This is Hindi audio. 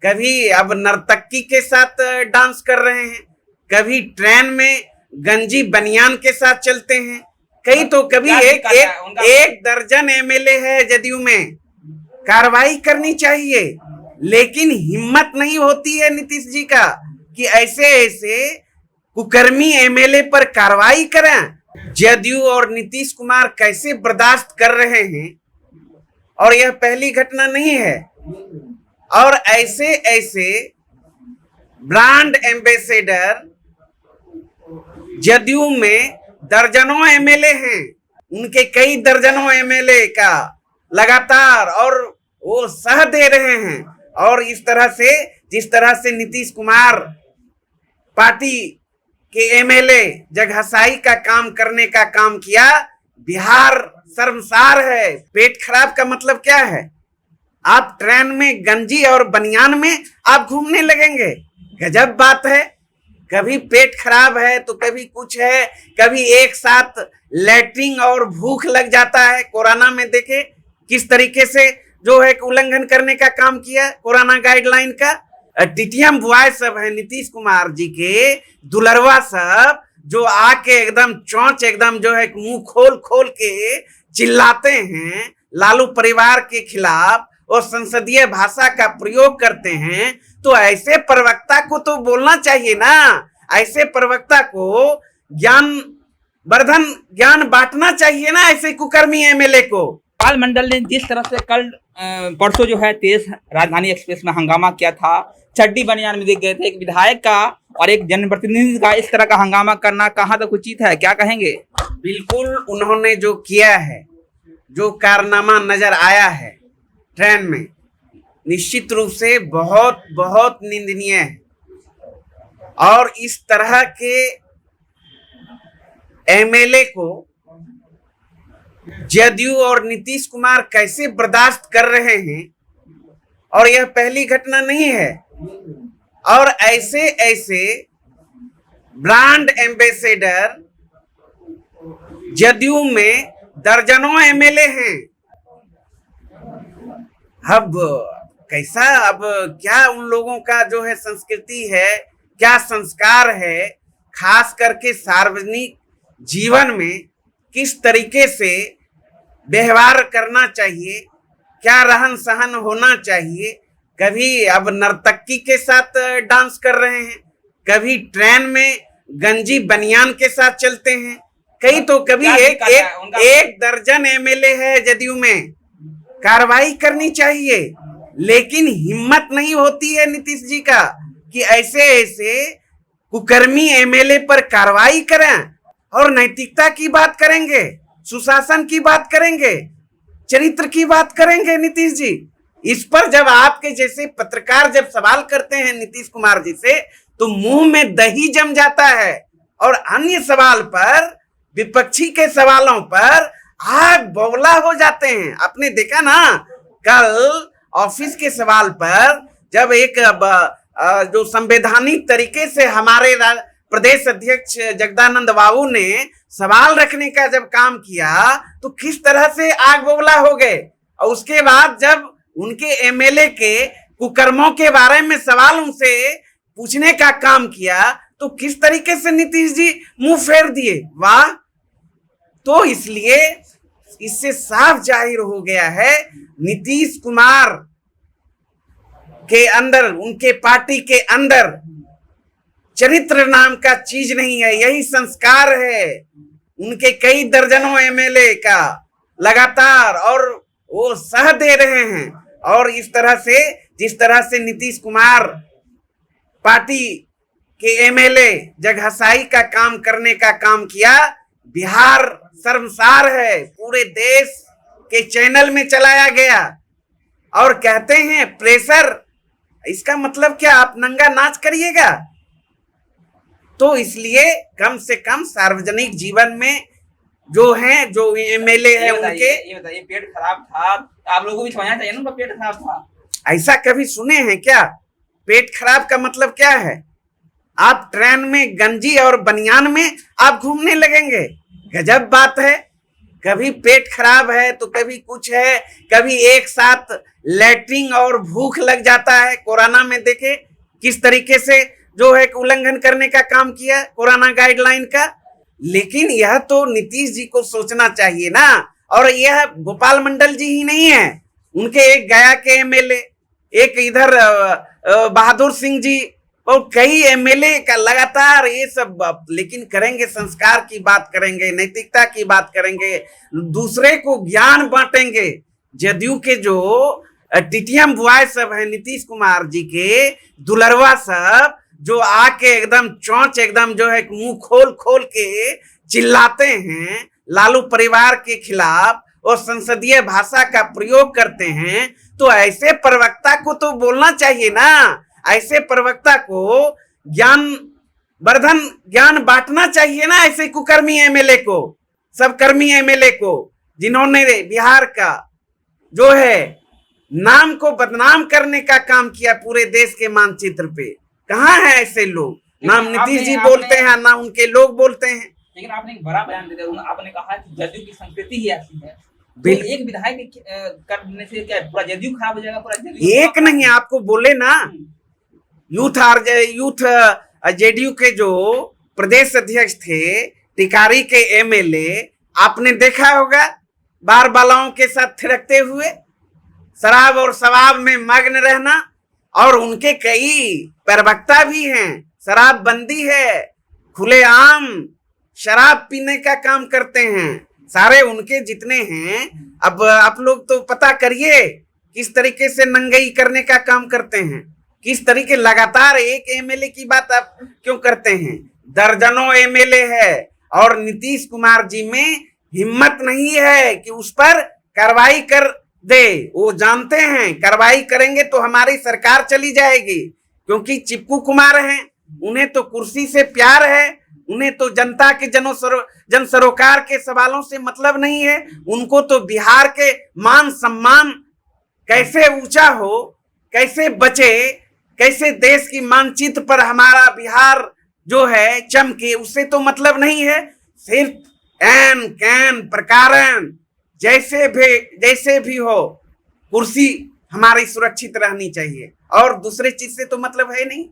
कभी अब नर्तकी के साथ डांस कर रहे हैं, कभी ट्रेन में गंजी बनियान के साथ चलते हैं, कभी एक दर्जन एमएलए है जदयू में। कार्रवाई करनी चाहिए, लेकिन हिम्मत नहीं होती है नीतीश जी का कि ऐसे ऐसे कुकर्मी एमएलए पर कार्रवाई करें। जदयू और नीतीश कुमार कैसे बर्दाश्त कर रहे हैं, और यह पहली घटना नहीं है। और ऐसे ऐसे ब्रांड एम्बेसडर जदयू में दर्जनों एमएलए हैं, उनके कई दर्जनों एमएलए का लगातार, और वो सह दे रहे हैं। और इस तरह से जिस तरह से नीतीश कुमार पार्टी के एमएलए जगहसाई का काम करने का काम किया, बिहार शर्मसार है। पेट खराब का मतलब क्या है? आप ट्रेन में गंजी और बनियान में आप घूमने लगेंगे, गजब बात है। कभी पेट खराब है तो कभी कुछ है, कभी एक साथ लैट्रिन और भूख लग जाता है। कोरोना में देखे किस तरीके से जो है उल्लंघन करने का काम किया कोरोना गाइडलाइन का। टीटीएम बॉय सब है नीतीश कुमार जी के दुलरवा सब, जो आके एकदम चौंच एकदम जो है मुंह खोल खोल के चिल्लाते हैं लालू परिवार के खिलाफ और संसदीय भाषा का प्रयोग करते हैं। तो ऐसे प्रवक्ता को तो बोलना चाहिए ना, ऐसे प्रवक्ता को ज्ञान बांटना चाहिए ना, ऐसे कुकर्मी एमएलए को। पाल मंडल ने जिस तरह से कल परसों जो है तेज राजधानी एक्सप्रेस में हंगामा किया था, चड्डी बनियान में देख गए थे, एक विधायक का और एक जनप्रतिनिधि का इस तरह का हंगामा करना कहाँ तक उचित है, क्या कहेंगे? बिल्कुल, उन्होंने जो किया है, जो कारनामा नजर आया है ट्रेन में, निश्चित रूप से बहुत बहुत निंदनीय है। और इस तरह के एमएलए को जदयू और नीतीश कुमार कैसे बर्दाश्त कर रहे हैं, और यह पहली घटना नहीं है। और ऐसे ऐसे ब्रांड एम्बेसडर जदयू में दर्जनों एमएलए हैं। अब कैसा, अब क्या उन लोगों का जो है संस्कृति है, क्या संस्कार है, खास करके सार्वजनिक जीवन में किस तरीके से व्यवहार करना चाहिए, क्या रहन सहन होना चाहिए। कभी अब नर्तकी के साथ डांस कर रहे हैं, कभी ट्रेन में गंजी बनियान के साथ चलते हैं, कभी एक दर्जन एमएलए है जदयू में। कार्रवाई करनी चाहिए, लेकिन हिम्मत नहीं होती है नीतीश जी का कि ऐसे ऐसे कुकर्मी एमएलए पर कार्रवाई करें। और नैतिकता की बात करेंगे, सुशासन की बात करेंगे, चरित्र की बात करेंगे नीतीश जी। इस पर जब आपके जैसे पत्रकार जब सवाल करते हैं नीतीश कुमार जी से, तो मुंह में दही जम जाता है। और अन्य सवाल पर, विपक्षी के सवालों पर आग बौला हो जाते हैं। आपने देखा ना, कल ऑफिस के सवाल पर जब एक जो संवैधानिक तरीके से हमारे प्रदेश अध्यक्ष जगदानंद बाबू ने सवाल रखने का जब काम किया, तो किस तरह से आग बबूला हो गए। और उसके बाद जब उनके एमएलए के कुकर्मों के बारे में सवाल उनसे पूछने का काम किया, तो किस तरीके से नीतीश जी मुंह फेर दिए। वाह! तो इसलिए इससे साफ जाहिर हो गया है, नीतीश कुमार के अंदर, उनके पार्टी के अंदर चरित्र नाम का चीज नहीं है, यही संस्कार है। उनके कई दर्जनों एमएलए का लगातार, और वो सह दे रहे हैं। और इस तरह से जिस तरह से नीतीश कुमार पार्टी के एमएलए जगहसाई का काम करने का काम किया, बिहार शर्मसार है। पूरे देश के चैनल में चलाया गया। और कहते हैं प्रेशर, इसका मतलब क्या, आप नंगा नाच करिएगा। तो इसलिए कम से कम सार्वजनिक जीवन में जो हैं, जो एमएलए हैं, उनके ये बताइए, पेट खराब था, आप लोगों को भी समझना चाहिए ना, उनका पेट खराब था। ऐसा कभी सुने हैं क्या? पेट खराब का मतलब क्या है? आप ट्रेन में गंजी और बनियान में आप घूमने लगेंगे, गजब बात है। कभी पेट खराब है तो कभी कुछ है, कभी एक साथ लैट्रिन और भूख लग जाता है। कोरोना में देखे किस तरीके से जो है उल्लंघन करने का काम किया कोरोना गाइडलाइन का। लेकिन यह तो नीतीश जी को सोचना चाहिए ना। और यह गोपाल मंडल जी ही नहीं है, उनके एक गया के एमएलए, एक इधर बहादुर सिंह जी और कई एमएलए का लगातार ये सब। लेकिन करेंगे संस्कार की बात करेंगे, नैतिकता की बात करेंगे, दूसरे को ज्ञान बांटेंगे। जदयू के जो टीटीएम बॉय सब है, नीतीश कुमार जी के दुलरवा सब, जो आके एकदम चौंच एकदम जो है मुंह खोल खोल के चिल्लाते हैं लालू परिवार के खिलाफ और संसदीय भाषा का प्रयोग करते हैं, तो ऐसे प्रवक्ता को तो बोलना चाहिए ना। ऐसे प्रवक्ता को ज्ञान बांटना चाहिए ना, ऐसे कुकर्मी एमएलए को, सब कर्मी एमएलए को, जिन्होंने बिहार का जो है नाम को बदनाम करने का काम किया पूरे देश के मानचित्र पे। कहाँ है ऐसे लोग? ना नीतीश जी बोलते हैं ना उनके लोग बोलते हैं। लेकिन आपने एक बड़ा बयान दे दिया, आपने कहा कि जदयू की संस्कृति ही ऐसी है। तो एक विधायक करने से क्या पूरा जदयू खराब हो जाएगा? पूरा जदयू एक नहीं, आपको बोले ना यूथ जेडीयू के जो प्रदेश अध्यक्ष थे, टिकारी के एमएलए, आपने देखा होगा बार बालाओं के साथ थिरकते हुए, शराब और शवाब में मग्न रहना। और उनके कई प्रवक्ता भी हैं, शराब बंदी है, खुलेआम शराब पीने का काम करते हैं सारे उनके जितने हैं। अब आप लोग तो पता करिए किस तरीके से नंगई करने का काम करते हैं, किस तरीके लगातार एक एमएलए की बात आप क्यों करते हैं? दर्जनों एमएलए है और नीतीश कुमार जी में हिम्मत नहीं है कि उस पर कार्रवाई कर दे। वो जानते हैं कार्रवाई करेंगे तो हमारी सरकार चली जाएगी, क्योंकि चिपकू कुमार हैं, उन्हें तो कुर्सी से प्यार है, उन्हें तो जनता के जन सरोकार के सवालों से मतलब नहीं है। उनको तो बिहार के मान सम्मान कैसे ऊंचा हो, कैसे बचे, कैसे देश की मानचित्र पर हमारा बिहार जो है चमके, उससे तो मतलब नहीं है। सिर्फ एन कैन प्रकारन जैसे भी हो, कुर्सी हमारी सुरक्षित रहनी चाहिए और दूसरे चीज से तो मतलब है नहीं।